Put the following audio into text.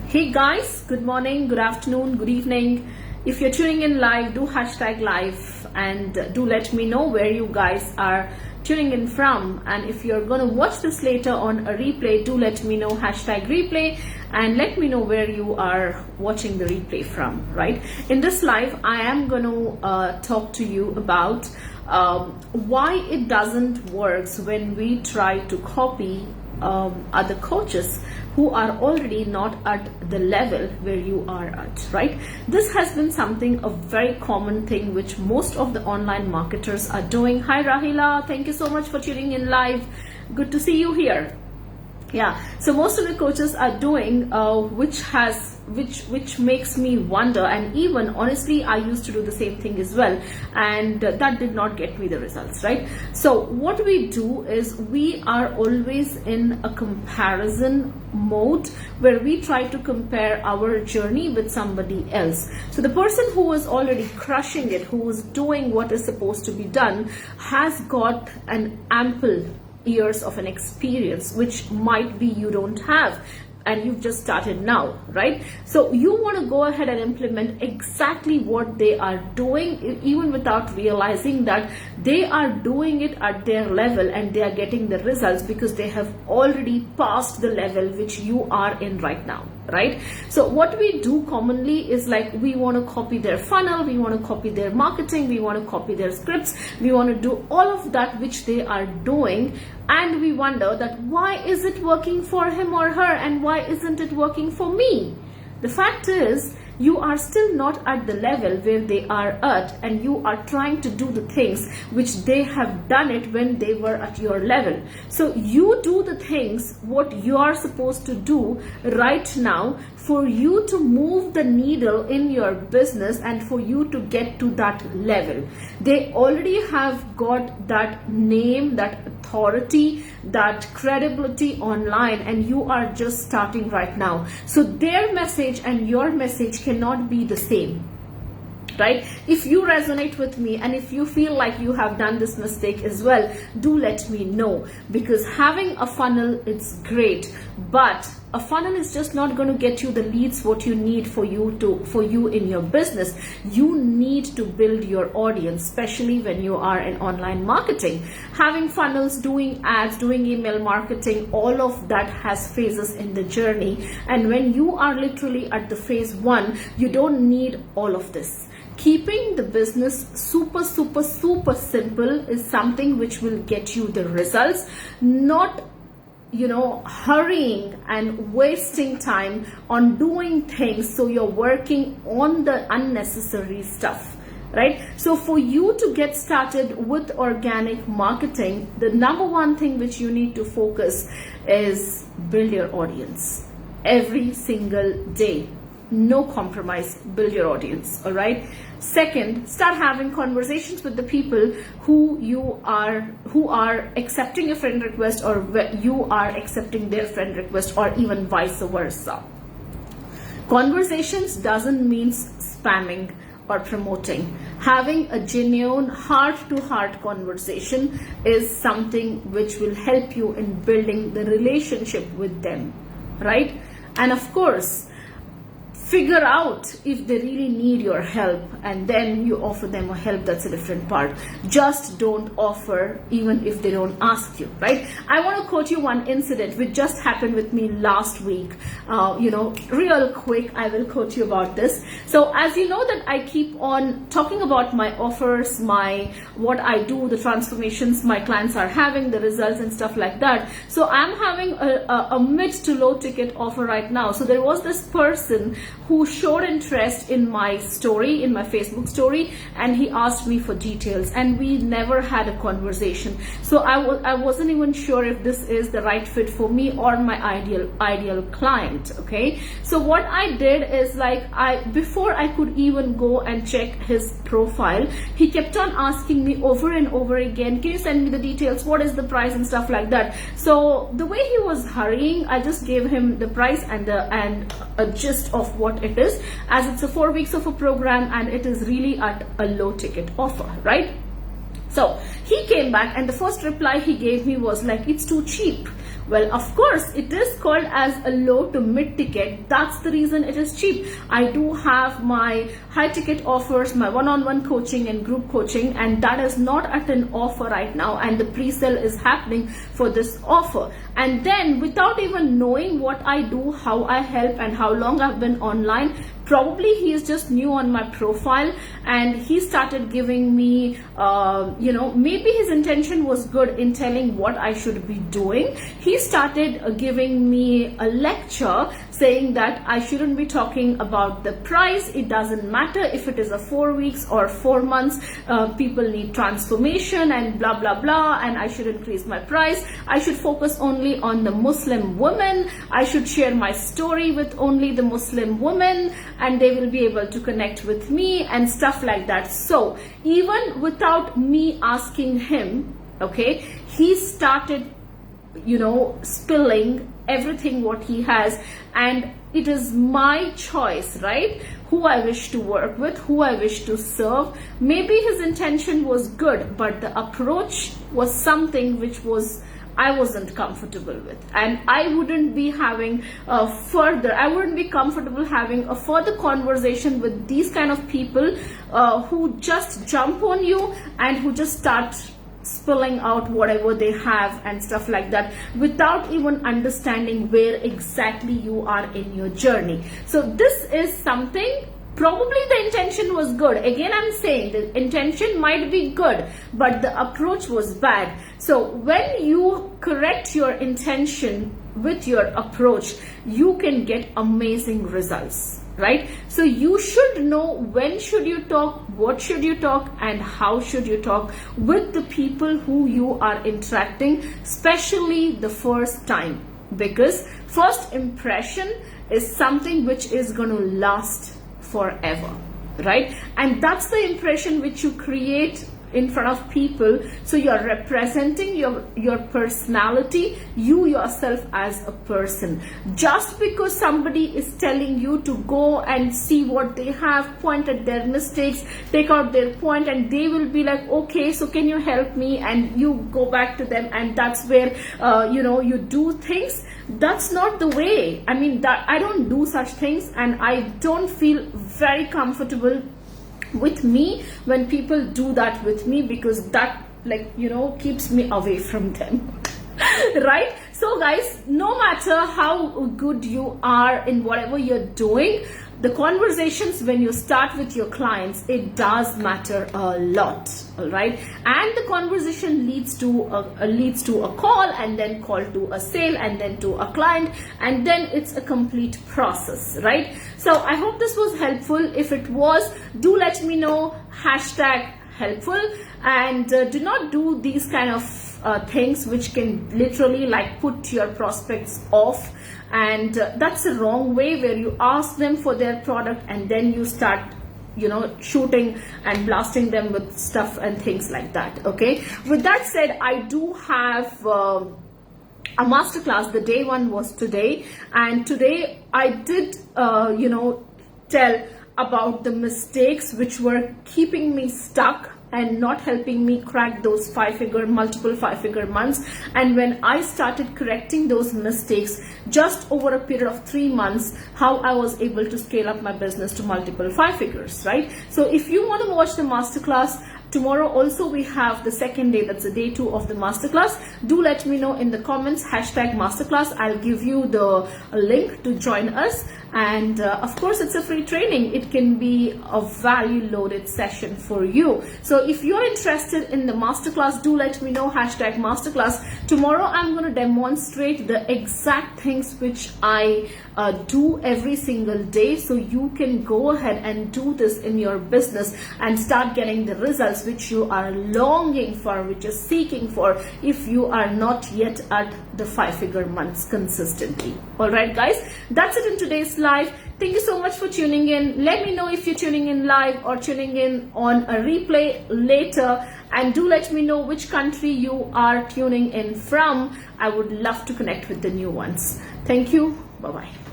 Hey guys, good morning, good afternoon, good evening. If you're tuning in live, do hashtag live and do let me know where you guys are tuning in from. And if you're going to watch this later on a replay, do let me know hashtag replay and let me know where you are watching the replay from, right? In this live, I am going to talk to you about why it doesn't work when we try to copy other coaches who are already not at the level where you are at, right? This has been something, a very common thing which most of the online marketers are doing. Hi Rahila, thank you so much for tuning in live. Good to see you here. Yeah, so most of the coaches are doing which makes me wonder, and even honestly I used to do the same thing as well, and that did not get me the results, right? So what we do is we are always in a comparison mode where we try to compare our journey with somebody else. So the person who is already crushing it, who is doing what is supposed to be done, has got an ample years of an experience which might be you don't have, and you've just started now, right? So you want to go ahead and implement exactly what they are doing, even without realizing that they are doing it at their level and they are getting the results because they have already passed the level which you are in right now, right? So what we do commonly is like we want to copy their funnel, we want to copy their marketing, we want to copy their scripts, we want to do all of that which they are doing, and we wonder that why is it working for him or her and why isn't it working for me? The fact is, you are still not at the level where they are at, and you are trying to do the things which they have done it when they were at your level. So you do the things what you are supposed to do right now for you to move the needle in your business and for you to get to that level. They already have got that name, that authority, that credibility online, and you are just starting right now. So their message and your message cannot be the same, right? If you resonate with me and if you feel like you have done this mistake as well, do let me know, because having a funnel, it's great, but a funnel is just not going to get you the leads what you need for you in your business. You need to build your audience, especially when you are in online marketing. Having funnels, doing ads, doing email marketing, all of that has phases in the journey, and when you are literally at the phase 1, you don't need all of this. Keeping the business super simple is something which will get you the results, not hurrying and wasting time on doing things. So you're working on the unnecessary stuff, right? So for you to get started with organic marketing, the number one thing which you need to focus is build your audience every single day. No compromise, build your audience, all right? Second, start having conversations with the people who are accepting your friend request, or you are accepting their friend request, or even vice versa. Conversations doesn't mean spamming or promoting. Having a genuine heart-to-heart conversation is something which will help you in building the relationship with them, right? And of course, figure out if they really need your help, and then you offer them a help. That's a different part. Just don't offer even if they don't ask you, right? I want to quote you one incident which just happened with me last week. Real quick, I will quote you about this. So as you know that I keep on talking about my offers, what I do, the transformations my clients are having, the results and stuff like that. So I'm having a mid to low ticket offer right now. So there was this person who showed interest in my story, in my Facebook story, and he asked me for details, and we never had a conversation. So I wasn't even sure if this is the right fit for me or my ideal client, okay? So what I did is, before I could even go and check his profile, he kept on asking me over and over again, can you send me the details, what is the price and stuff like that. So the way he was hurrying, I just gave him the price and a gist of what it is, as it's a 4 weeks of a program and it is really at a low ticket offer, right? So he came back and the first reply he gave me was like, it's too cheap. Well, of course, it is called as a low to mid ticket. That's the reason it is cheap. I do have my high ticket offers, my one-on-one coaching and group coaching, and that is not at an offer right now, and the pre-sale is happening for this offer. And then, without even knowing what I do, how I help, and how long I've been online, probably he is just new on my profile, and he started giving me, maybe his intention was good in telling what I should be doing. He started giving me a lecture saying that I shouldn't be talking about the price. It doesn't matter if it is a 4 weeks or 4 months. People need transformation and blah, blah, blah. And I should increase my price. I should focus only on the Muslim women. I should share my story with only the Muslim women, and they will be able to connect with me and stuff like that. So even without me asking him, okay, he started, spilling everything what he has, and it is my choice, right? Who I wish to work with, who I wish to serve. Maybe his intention was good, but the approach was something which I wasn't comfortable with, and I wouldn't be having I wouldn't be comfortable having a further conversation with these kind of people who just jump on you and who just start spilling out whatever they have and stuff like that without even understanding where exactly you are in your journey. So this is something, probably the intention was good. Again, I'm saying the intention might be good, but the approach was bad. So when you correct your intention with your approach, you can get amazing results, right? So you should know when should you talk, what should you talk, and how should you talk with the people who you are interacting, especially the first time, because first impression is something which is going to last forever, right? And that's the impression which you create in front of people. So you're representing your personality, you yourself as a person. Just because somebody is telling you to go and see what they have, point at their mistakes, take out their point, and they will be like, okay, so can you help me? And you go back to them, and that's where you do things. That's not the way. I mean, that I don't do such things, and I don't feel very comfortable with me when people do that with me, because that keeps me away from them. Right? So guys, no matter how good you are in whatever you're doing, the conversations when you start with your clients, it does matter a lot. All right, and the conversation leads to a call, and then call to a sale, and then to a client, and then it's a complete process, right? So I hope this was helpful. If it was, do let me know, #helpful, and do not do these kind of things which can literally put your prospects off, and that's a wrong way, where you ask them for their product and then you start shooting and blasting them with stuff and things like that. Okay, with that said, I do have a masterclass. The day one was today, and today I did tell about the mistakes which were keeping me stuck and not helping me crack those multiple five-figure months. And when I started correcting those mistakes just over a period of 3 months, how I was able to scale up my business to multiple 5 figures, right? So if you want to watch the masterclass, tomorrow also we have the second day, that's the day 2 of the masterclass. Do let me know in the comments, #masterclass. I'll give you the link to join us. And of course, it's a free training. It can be a value loaded session for you. So if you're interested in the masterclass, do let me know, #masterclass. Tomorrow I'm going to demonstrate the exact things which I do every single day, so you can go ahead and do this in your business and start getting the results which you are longing for, which you're seeking for, if you are not yet at the 5-figure months consistently. All right, guys, that's it in today's live. Thank you so much for tuning in. Let me know if you're tuning in live or tuning in on a replay later, and do let me know which country you are tuning in from. I would love to connect with the new ones. Thank you. Bye-bye.